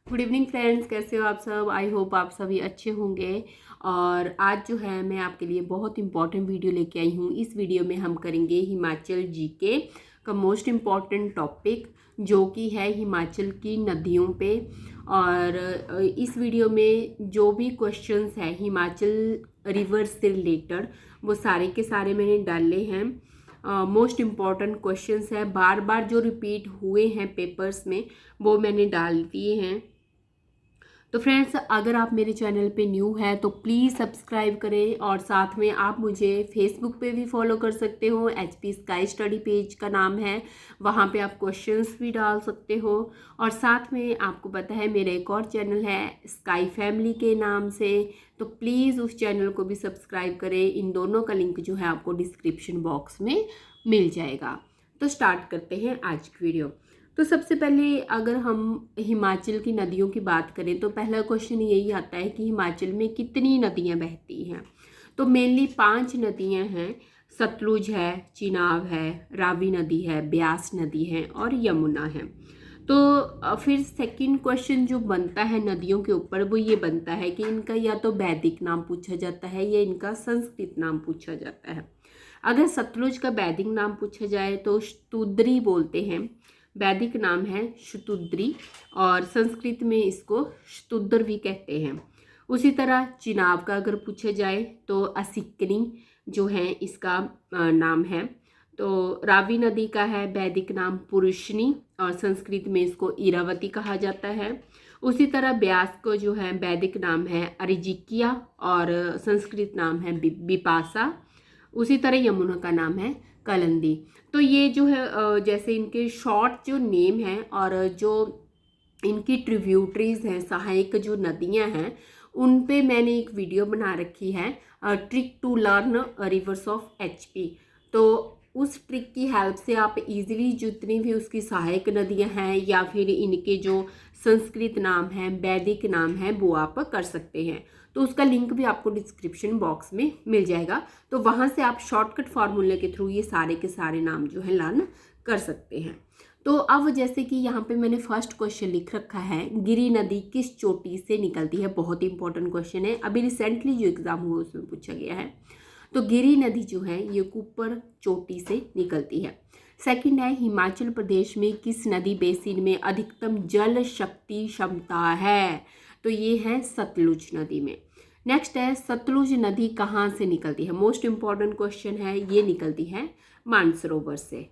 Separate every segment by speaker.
Speaker 1: Good evening friends, कैसे हो आप सब। आई होप आप सभी अच्छे होंगे। और आज जो है मैं आपके लिए बहुत इंपॉर्टेंट वीडियो लेके आई हूँ। इस वीडियो में हम करेंगे हिमाचल जीके का मोस्ट इम्पॉर्टेंट टॉपिक, जो कि है हिमाचल की नदियों पे। और इस वीडियो में जो भी क्वेश्चंस है हिमाचल रिवर से रिलेटेड, वो सारे के सारे मैंने डाले हैं। मोस्ट इम्पॉर्टेंट क्वेश्चंस है, बार बार जो रिपीट हुए हैं पेपर्स में वो मैंने डाल दिए हैं। तो फ्रेंड्स, अगर आप मेरे चैनल पे न्यू है तो प्लीज़ सब्सक्राइब करें, और साथ में आप मुझे फेसबुक पे भी फॉलो कर सकते हो। HP स्काई स्टडी पेज का नाम है, वहाँ पे आप क्वेश्चंस भी डाल सकते हो। और साथ में आपको पता है मेरा एक और चैनल है स्काई फैमिली के नाम से, तो प्लीज़ उस चैनल को भी सब्सक्राइब करें। इन दोनों का लिंक जो है आपको डिस्क्रिप्शन बॉक्स में मिल जाएगा। तो स्टार्ट करते हैं आज की वीडियो। तो सबसे पहले अगर हम हिमाचल की नदियों की बात करें तो पहला क्वेश्चन यही आता है कि हिमाचल में कितनी नदियां बहती हैं। तो मेनली 5 नदियां हैं। सतलुज है, चिनाब है, रावी नदी है, ब्यास नदी है और यमुना है। तो फिर सेकंड क्वेश्चन जो बनता है नदियों के ऊपर, वो ये बनता है कि इनका या तो वैदिक नाम पूछा जाता है या इनका संस्कृत नाम पूछा जाता है। अगर सतलुज का वैदिक नाम पूछा जाए तो शतुद्री बोलते हैं, वैदिक नाम है शतुद्री, और संस्कृत में इसको शतुद्र भी कहते हैं। उसी तरह चिनाब का अगर पूछा जाए तो असिकनी जो है इसका नाम है। तो रावी नदी का है वैदिक नाम पुरुषनी, और संस्कृत में इसको इरावती कहा जाता है। उसी तरह ब्यास को जो है वैदिक नाम है अरिजिकिया, और संस्कृत नाम है बिपासा। उसी तरह यमुना का नाम है कलंदी। तो ये जो है जैसे इनके शॉर्ट जो नेम हैं और जो इनकी ट्रिब्यूटरीज हैं, सहायक जो नदियां हैं, उन पे मैंने एक वीडियो बना रखी है, trick to learn reverse of HP। तो उस ट्रिक की हेल्प से आप इजीली जितनी भी उसकी सहायक नदियां हैं या फिर इनके जो संस्कृत नाम हैं, वैदिक नाम हैं, वो आप कर सकते हैं। तो उसका लिंक भी आपको डिस्क्रिप्शन बॉक्स में मिल जाएगा। तो वहाँ से आप शॉर्टकट फार्मूले के थ्रू ये सारे के सारे नाम जो है लर्न कर सकते हैं। तो अब जैसे कि यहाँ पे मैंने फर्स्ट क्वेश्चन लिख रखा है, गिरी नदी किस चोटी से निकलती है। बहुत इंपॉर्टेंट क्वेश्चन है, अभी रिसेंटली जो एग्जाम हुआ उसमें पूछा गया है। तो गिरी नदी जो है ये ऊपर चोटी से निकलती है। सेकंड है, हिमाचल प्रदेश में किस नदी बेसिन में अधिकतम जल शक्ति क्षमता है। तो ये है सतलुज नदी में। नेक्स्ट है, सतलुज नदी कहाँ से निकलती है। मोस्ट इंपॉर्टेंट क्वेश्चन है, ये निकलती है मानसरोवर से।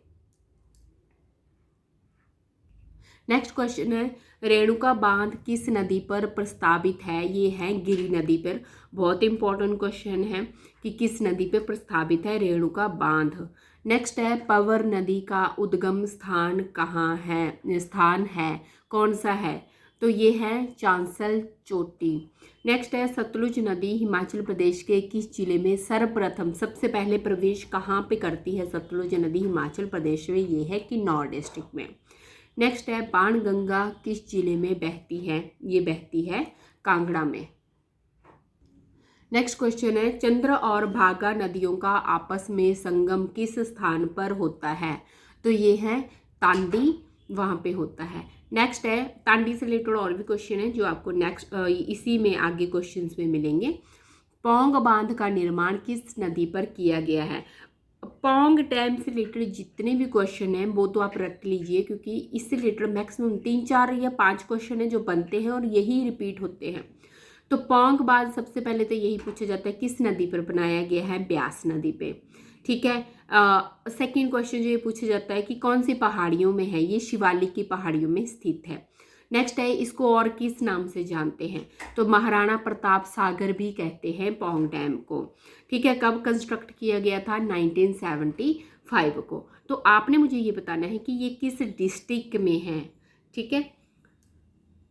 Speaker 1: नेक्स्ट क्वेश्चन है, रेणुका बांध किस नदी पर प्रस्तावित है। ये है गिरी नदी पर। बहुत इंपॉर्टेंट क्वेश्चन है कि किस नदी पर प्रस्तावित है रेणुका बांध। नेक्स्ट है, पवर नदी का उद्गम स्थान कहाँ है, कौन सा है। तो ये है चांसल चोटी। नेक्स्ट है, सतलुज नदी हिमाचल प्रदेश के किस जिले में सर्वप्रथम सबसे पहले प्रवेश कहाँ पे करती है। सतलुज नदी हिमाचल प्रदेश में ये है किन्नौर डिस्ट्रिक्ट में। नेक्स्ट है, बाणगंगा किस जिले में बहती है। ये बहती है कांगड़ा में। नेक्स्ट क्वेश्चन है, चंद्र और भागा नदियों का आपस में संगम किस स्थान पर होता है। तो ये है तांडी, वहाँ पे होता है। नेक्स्ट है, तांडी से रिलेटेड और भी क्वेश्चन है जो आपको नेक्स्ट इसी में आगे क्वेश्चंस में मिलेंगे। पौंग बांध का निर्माण किस नदी पर किया गया है। पौंग डैम से रिलेटेड जितने भी क्वेश्चन हैं वो तो आप रट लीजिए, क्योंकि इससे रिलेटेड मैक्सिमम 3, 4 या 5 क्वेश्चन हैं जो बनते हैं और यही रिपीट होते हैं। तो पौंग बांध सबसे पहले तो यही पूछा जाता है किस नदी पर बनाया गया है, ब्यास नदी पे। ठीक है। सेकंड क्वेश्चन जो ये पूछा जाता है कि कौन सी पहाड़ियों में है, ये शिवालिक की पहाड़ियों में स्थित है। नेक्स्ट है, इसको और किस नाम से जानते हैं। तो महाराणा प्रताप सागर भी कहते हैं पौंग डैम को। ठीक है। कब कंस्ट्रक्ट किया गया था, 1975 को। तो आपने मुझे ये बताना है कि ये किस डिस्ट्रिक्ट में है। ठीक है।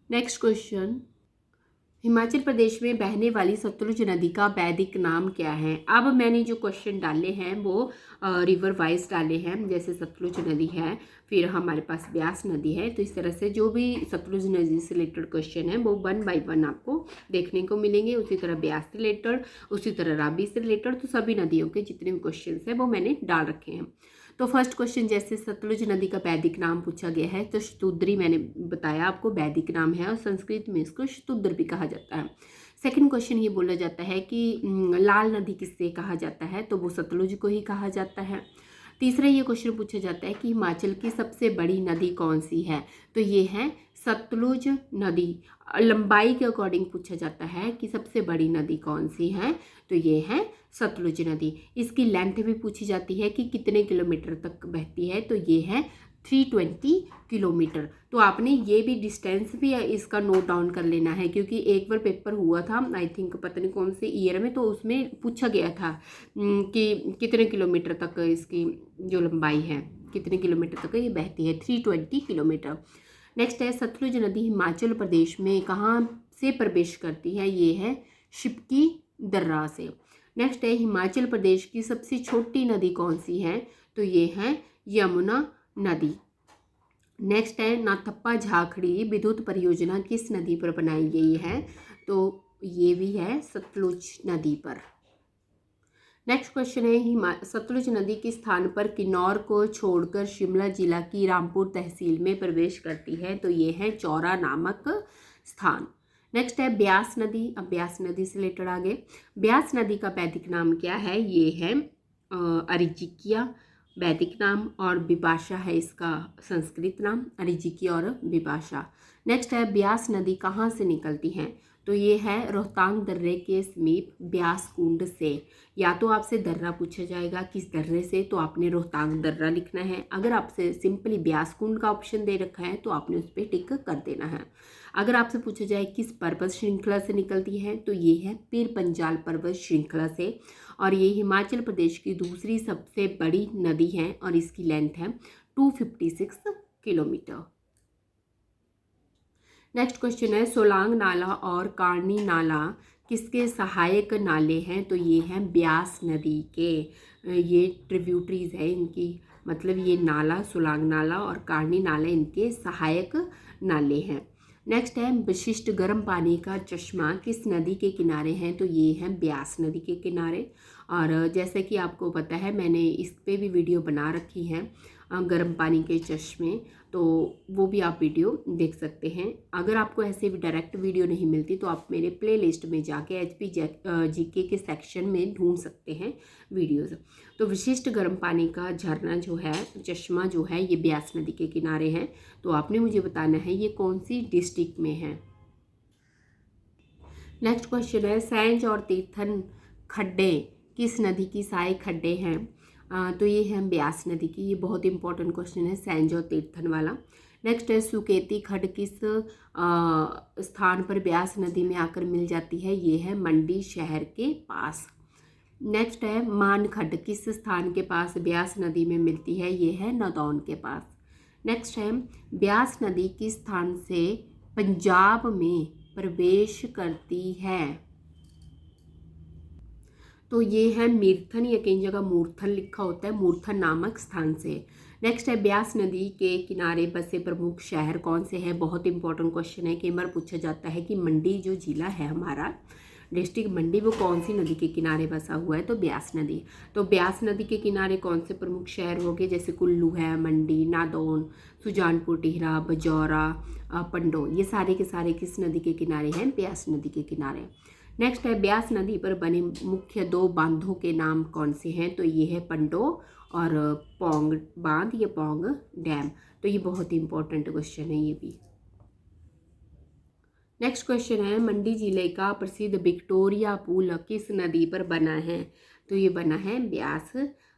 Speaker 1: नेक्स्ट क्वेश्चन, हिमाचल प्रदेश में बहने वाली सतलुज नदी का वैदिक नाम क्या है। अब मैंने जो क्वेश्चन डाले हैं वो रिवर वाइज डाले हैं, जैसे सतलुज नदी है, फिर हमारे पास ब्यास नदी है। तो इस तरह से जो भी सतलुज नदी से रिलेटेड क्वेश्चन है वो 1 बाय 1 आपको देखने को मिलेंगे। उसी तरह ब्यास से रिलेटेड, उसी तरह रावी से रिलेटेड, तो सभी नदियों के जितने भी क्वेश्चन हैं वो मैंने डाल रखे हैं। तो फर्स्ट क्वेश्चन जैसे सतलुज नदी का वैदिक नाम पूछा गया है, तो शतुद्री मैंने बताया आपको वैदिक नाम है और संस्कृत में इसको शतुद्र भी कहा जाता है। सेकंड क्वेश्चन ये बोला जाता है कि लाल नदी किससे कहा जाता है, तो वो सतलुज को ही कहा जाता है। तीसरा ये क्वेश्चन पूछा जाता है कि हिमाचल की सबसे बड़ी नदी कौन सी है, तो ये है सतलुज नदी। लंबाई के अकॉर्डिंग पूछा जाता है कि सबसे बड़ी नदी कौन सी है, तो ये है सतलुज नदी। इसकी लेंथ भी पूछी जाती है कि कितने किलोमीटर तक बहती है, तो ये है 320 किलोमीटर। तो आपने ये भी डिस्टेंस भी इसका नोट डाउन कर लेना है, क्योंकि एक बार पेपर हुआ था आई थिंक पता नहीं कौन से ईयर में, तो उसमें पूछा गया था कि कितने किलोमीटर तक इसकी जो लंबाई है, कितने किलोमीटर तक ये बहती है, 320 किलोमीटर। नेक्स्ट है सतलुज नदी हिमाचल प्रदेश में कहाँ से प्रवेश करती है, ये है शिपकी दर्रा से। नेक्स्ट है हिमाचल प्रदेश की सबसे छोटी नदी कौन सी है, तो ये है यमुना नदी। नेक्स्ट है नाथप्पा झाखड़ी विद्युत परियोजना किस नदी पर बनाई गई है, तो ये भी है सतलुज नदी पर। नेक्स्ट क्वेश्चन है सतलुज नदी किस स्थान पर किन्नौर को छोड़कर शिमला जिला की रामपुर तहसील में प्रवेश करती है, तो ये है चौरा नामक स्थान। नेक्स्ट है ब्यास नदी। अब ब्यास नदी से रिलेटेड आगे, ब्यास नदी का वैदिक नाम क्या है, ये है अरिजिकिया वैदिक नाम, और बिपाशा है इसका संस्कृत नाम, अरिजिकी और बिपाशा। नेक्स्ट है ब्यास नदी कहाँ से निकलती है, तो ये है रोहतांग दर्रे के समीप ब्यास कुंड से। या तो आपसे दर्रा पूछा जाएगा किस दर्रे से, तो आपने रोहतांग दर्रा लिखना है। अगर आपसे सिंपली ब्यास कुंड का ऑप्शन दे रखा है तो आपने उस पर टिक कर देना है। अगर आपसे पूछा जाए किस पर्वत श्रृंखला से निकलती है, तो ये है पीर पंजाल पर्वत श्रृंखला से, और ये हिमाचल प्रदेश की दूसरी सबसे बड़ी नदी है और इसकी लेंथ है 256 किलोमीटर। नेक्स्ट क्वेश्चन है सोलांग नाला और कार्नी नाला किसके सहायक नाले हैं, तो ये हैं ब्यास नदी के, ये ट्रिब्यूटरीज है इनकी, मतलब ये नाला सोलांग नाला और कार्नी नाला इनके सहायक नाले हैं। नेक्स्ट है विशिष्ट गर्म पानी का चश्मा किस नदी के किनारे हैं, तो ये है ब्यास नदी के किनारे। और जैसे कि आपको पता है मैंने इस पे भी वीडियो बना रखी है गर्म पानी के चश्मे, तो वो भी आप वीडियो देख सकते हैं। अगर आपको ऐसे भी डायरेक्ट वीडियो नहीं मिलती तो आप मेरे प्लेलिस्ट में जाके HP GK के सेक्शन में ढूंढ सकते हैं वीडियोज़। तो विशिष्ट गर्म पानी का झरना जो है, चश्मा जो है, ये ब्यास नदी के किनारे है। तो आपने मुझे बताना है ये कौन सी डिस्ट्रिक्ट में है। नेक्स्ट क्वेश्चन है सैंज और तीर्थन खड्डे किस नदी की सहायक खड्डे हैं, तो ये है ब्यास नदी की। ये बहुत इंपॉर्टेंट क्वेश्चन है सैंज और तीर्थन वाला। नेक्स्ट है सुकेती खड्ड किस स्थान पर ब्यास नदी में आकर मिल जाती है, ये है मंडी शहर के पास। नेक्स्ट है मान खड्ड किस स्थान के पास ब्यास नदी में मिलती है, ये है नदौन के पास। नेक्स्ट है ब्यास नदी किस स्थान से पंजाब में प्रवेश करती है, तो ये है मीरथन, या कई जगह मूर्थन लिखा होता है, मूर्थन नामक स्थान से। नेक्स्ट है ब्यास नदी के किनारे बसे प्रमुख शहर कौन से हैं, बहुत इंपॉर्टेंट क्वेश्चन है। कई बार पूछा जाता है कि मंडी जो जिला है हमारा डिस्ट्रिक्ट मंडी, वो कौन सी नदी के किनारे बसा हुआ है, तो ब्यास नदी। तो ब्यास नदी के किनारे कौन से प्रमुख शहर हो गए, जैसे कुल्लू है, मंडी, नादौन, सुजानपुर, टिहरा, बजौरा, पंडो, ये सारे के सारे किस नदी के किनारे हैं, ब्यास नदी के किनारे। नेक्स्ट है ब्यास नदी पर बने मुख्य 2 बांधों के नाम कौन से हैं, तो ये है पंडो और पौंग बांध या पौंग डैम। तो ये बहुत इंपॉर्टेंट क्वेश्चन है ये भी। नेक्स्ट क्वेश्चन है मंडी जिले का प्रसिद्ध विक्टोरिया पुल किस नदी पर बना है, तो ये बना है ब्यास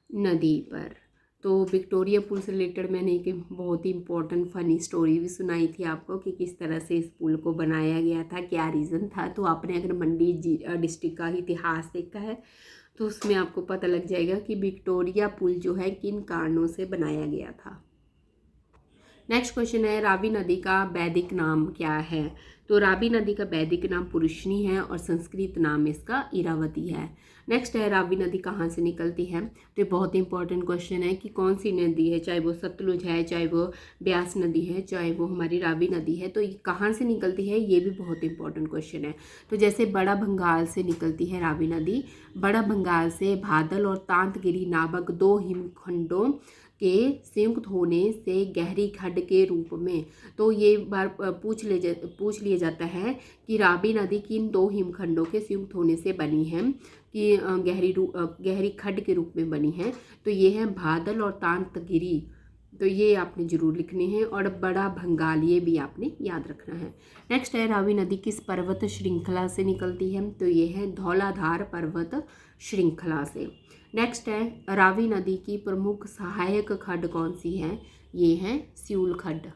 Speaker 1: नदी पर। तो विक्टोरिया पुल से रिलेटेड मैंने एक बहुत ही इंपॉर्टेंट फ़नी स्टोरी भी सुनाई थी आपको कि किस तरह से इस पुल को बनाया गया था, क्या रीज़न था। तो आपने अगर मंडी डिस्ट्रिक्ट का इतिहास देखा है तो उसमें आपको पता लग जाएगा कि विक्टोरिया पुल जो है किन कारणों से बनाया गया था। नेक्स्ट क्वेश्चन है रावी नदी का वैदिक नाम क्या है, तो रावी नदी का वैदिक नाम पुरुषनी है और संस्कृत नाम इसका इरावती है। नेक्स्ट है रावी नदी कहाँ से निकलती है, तो ये बहुत इंपॉर्टेंट क्वेश्चन है कि कौन सी नदी है, चाहे वो सतलुज है, चाहे वो ब्यास नदी है, चाहे वो हमारी रावी नदी है, तो ये कहाँ से निकलती है, ये भी बहुत इंपॉर्टेंट क्वेश्चन है। तो जैसे बड़ा बंगाल से निकलती है रावी नदी, बड़ा बंगाल से भादल और तांतगिरी नामक 2 हिमखंडों के संयुक्त होने से गहरी खड्ड के रूप में। तो ये बार पूछ लिया जाता है कि रावी नदी किन दो हिमखंडों के संयुक्त होने से बनी है, कि गहरी खड्ड के रूप में बनी है। तो ये है भादल और तांतगिरी। तो ये आपने जरूर लिखने हैं। और बड़ा भंगाल, ये भी आपने याद रखना है। नेक्स्ट है रावी नदी किस पर्वत श्रृंखला से निकलती है? तो ये है धौलाधार पर्वत श्रृंखला से। नेक्स्ट है रावी नदी की प्रमुख सहायक खड्ड कौन सी है? ये है स्यूल खड्ड।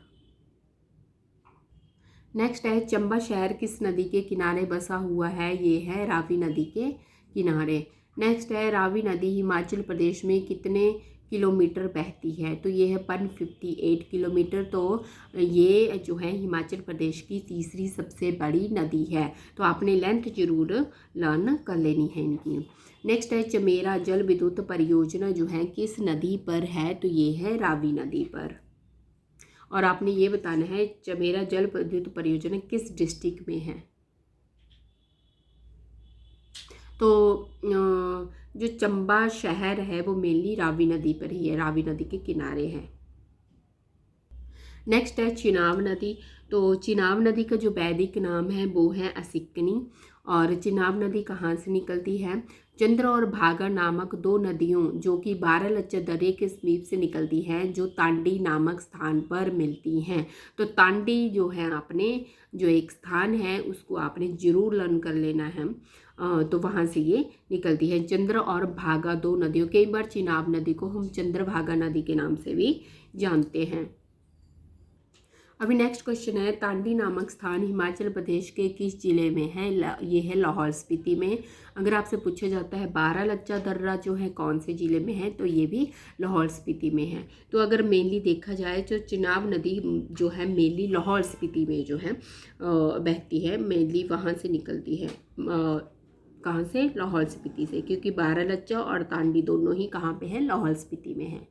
Speaker 1: नेक्स्ट है चंबा शहर किस नदी के किनारे बसा हुआ है? ये है रावी नदी के किनारे। नेक्स्ट है रावी नदी हिमाचल प्रदेश में कितने किलोमीटर बहती है? तो ये है 158 किलोमीटर। तो ये जो है हिमाचल प्रदेश की तीसरी सबसे बड़ी नदी है। तो आपने लेंथ जरूर लर्न कर लेनी है इनकी। नेक्स्ट है चमेरा जल विद्युत परियोजना जो है किस नदी पर है? तो ये है रावी नदी पर। और आपने ये बताना है चमेरा जल विद्युत परियोजना किस डिस्ट्रिक्ट में है। तो जो चंबा शहर है वो मेनली रावी नदी पर ही है, रावी नदी के किनारे है। नेक्स्ट है चिनाब नदी। तो चिनाब नदी का जो वैदिक नाम है वो है असिकनी। और चिनाब नदी कहाँ से निकलती है? चंद्र और भागा नामक दो नदियों जो कि 12 लच्चा दर्रे के समीप से निकलती हैं, जो तांडी नामक स्थान पर मिलती हैं। तो तांडी जो है आपने जो एक स्थान है उसको आपने जरूर लर्न कर लेना है। तो वहाँ से ये निकलती है। चंद्र और भागा दो नदियों, कई बार चिनाब नदी को हम चंद्रभागा नदी के नाम से भी जानते हैं। अभी नेक्स्ट क्वेश्चन है तांडी नामक स्थान हिमाचल प्रदेश के किस जिले में है? ये है लाहौल स्पीति में। अगर आपसे पूछा जाता है 12 लच्चा दर्रा जो है कौन से जिले में है? तो ये भी लाहौल स्पीति में है। तो अगर मेनली देखा जाए तो चिनाब नदी जो है मेनली लाहौल स्पीति में जो है बहती है, मेनली वहाँ से निकलती है। कहाँ से? लाहौल स्पीति से, क्योंकि 12 लच्चा और तांडी दोनों ही कहाँ पे है? लाहौल स्पीति में है।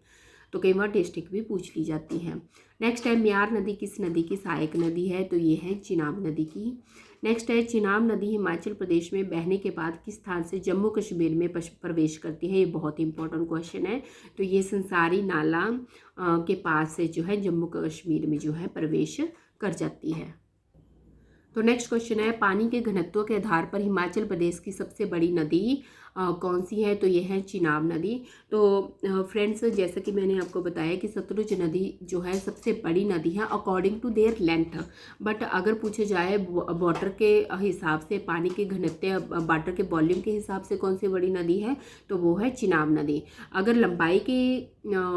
Speaker 1: तो कई बार डिस्ट्रिक्ट भी पूछ ली जाती है। नेक्स्ट है म्यार नदी किस नदी की सहायक नदी है? तो ये है चिनाब नदी की। नेक्स्ट है चिनाब नदी हिमाचल प्रदेश में बहने के बाद किस स्थान से जम्मू कश्मीर में प्रवेश करती है? ये बहुत इंपॉर्टेंट क्वेश्चन है। तो ये संसारी नाला के पास से जो है जम्मू कश्मीर में जो है प्रवेश कर जाती है। तो नेक्स्ट क्वेश्चन है पानी के घनत्व के आधार पर हिमाचल प्रदेश की सबसे बड़ी नदी कौन सी है? तो ये है चिनाब नदी। तो फ्रेंड्स जैसा कि मैंने आपको बताया कि सतलुज नदी जो है सबसे बड़ी नदी है according to their length. But अगर पूछे जाए वाटर के हिसाब से, पानी के घनत्व, वाटर के वॉल्यूम के हिसाब से कौन सी बड़ी नदी है? तो वो है चिनाब नदी। अगर लंबाई के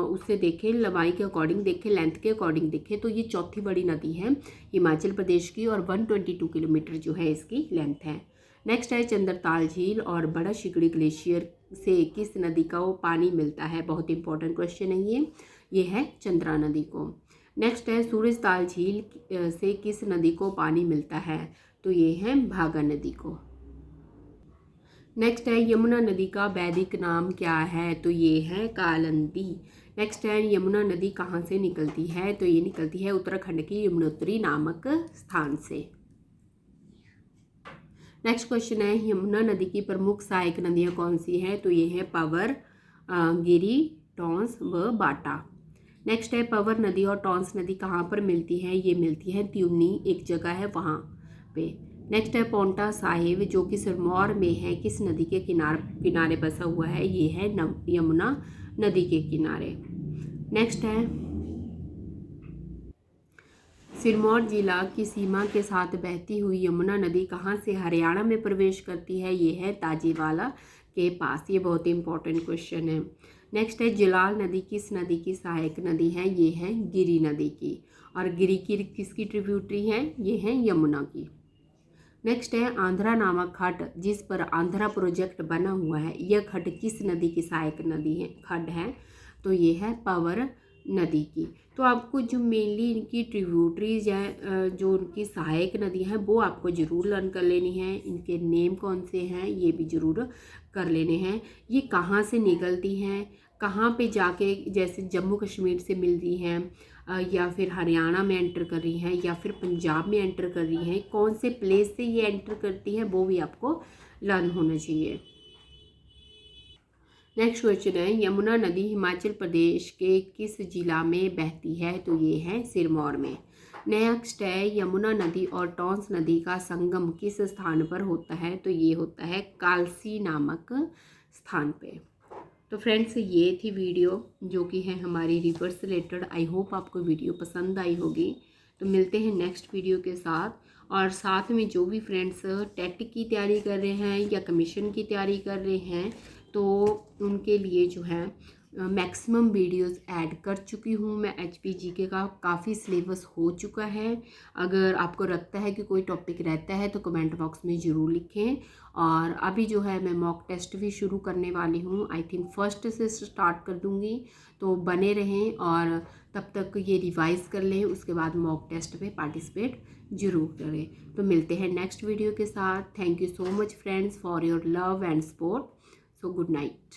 Speaker 1: उससे देखें, लंबाई के अकॉर्डिंग देखें, लेंथ के अकॉर्डिंग देखें, तो ये चौथी बड़ी नदी है हिमाचल प्रदेश की और 122 किलोमीटर जो है इसकी लेंथ है। नेक्स्ट है चंद्रताल झील और बड़ा शिकड़ी ग्लेशियर से किस नदी का वो पानी मिलता है? बहुत इंपॉर्टेंट क्वेश्चन है ये है चंद्रा नदी को। नेक्स्ट है सूरजताल झील से किस नदी को पानी मिलता है? तो ये है भागा नदी को। नेक्स्ट है यमुना नदी का वैदिक नाम क्या है? तो ये है कालंदी। नेक्स्ट है यमुना नदी कहाँ से निकलती है? तो ये निकलती है उत्तराखंड की यमुनोत्री नामक स्थान से। नेक्स्ट क्वेश्चन है यमुना नदी की प्रमुख सहायक नदियाँ कौन सी हैं? तो ये है पवर, गिरी, टॉन्स व बाटा। नेक्स्ट है पवर नदी और टॉन्स नदी कहाँ पर मिलती है? ये मिलती है त्यूनी एक जगह है वहाँ पे। नेक्स्ट है पोंटा साहिब जो कि सिरमौर में है, किस नदी के किनारे बसा हुआ है? ये है यमुना नदी के किनारे। नेक्स्ट है सिरमौर जिला की सीमा के साथ बहती हुई यमुना नदी कहाँ से हरियाणा में प्रवेश करती है? ये है ताजीवाला के पास। ये बहुत इंपॉर्टेंट क्वेश्चन है। नेक्स्ट है जलाल नदी किस नदी की सहायक नदी है? ये है गिरी नदी की। और गिरी की किसकी ट्रिब्यूटरी है? ये है यमुना की। नेक्स्ट है आंध्रा नामक खड्ड जिस पर आंध्रा प्रोजेक्ट बना हुआ है, यह खड्ड किस नदी की सहायक नदी है खड्ड है? तो ये है पवर नदी की। तो आपको जो मेनली इनकी ट्रिब्यूटरीज हैं, जो उनकी सहायक नदी हैं, वो आपको ज़रूर लर्न कर लेनी है। इनके नेम कौन से हैं ये भी ज़रूर कर लेने हैं। ये कहाँ से निकलती हैं, कहाँ पे जाके, जैसे जम्मू कश्मीर से मिल रही हैं या फिर हरियाणा में एंटर कर रही हैं या फिर पंजाब में एंटर कर रही हैं, कौन से प्लेस से ये एंटर करती हैं वो भी आपको लर्न होना चाहिए। नेक्स्ट क्वेश्चन है, यमुना नदी हिमाचल प्रदेश के किस जिला में बहती है? तो ये है सिरमौर में। नेक्स्ट है, यमुना नदी और टॉन्स नदी का संगम किस स्थान पर होता है? तो ये होता है कालसी नामक स्थान पे। तो फ्रेंड्स, ये थी वीडियो जो कि है हमारी रिवर से रिलेटेड। आई होप आपको वीडियो पसंद आई होगी। तो मिलते हैं नेक्स्ट वीडियो के साथ। और साथ में जो भी फ्रेंड्स टेट की तैयारी कर रहे हैं या कमीशन की तैयारी कर रहे हैं, तो उनके लिए जो है मैक्सिमम वीडियोस ऐड कर चुकी हूँ मैं। HPGK का काफ़ी सिलेबस हो चुका है। अगर आपको लगता है कि कोई टॉपिक रहता है तो कमेंट बॉक्स में ज़रूर लिखें। और अभी जो है मैं मॉक टेस्ट भी शुरू करने वाली हूँ। आई थिंक फर्स्ट से स्टार्ट कर दूँगी, तो बने रहें और तब तक ये रिवाइज़ कर लें। उसके बाद मॉक टेस्ट पे पार्टिसिपेट ज़रूर करें। तो मिलते हैं नेक्स्ट वीडियो के साथ। Thank you so much friends for your love and support. So good night.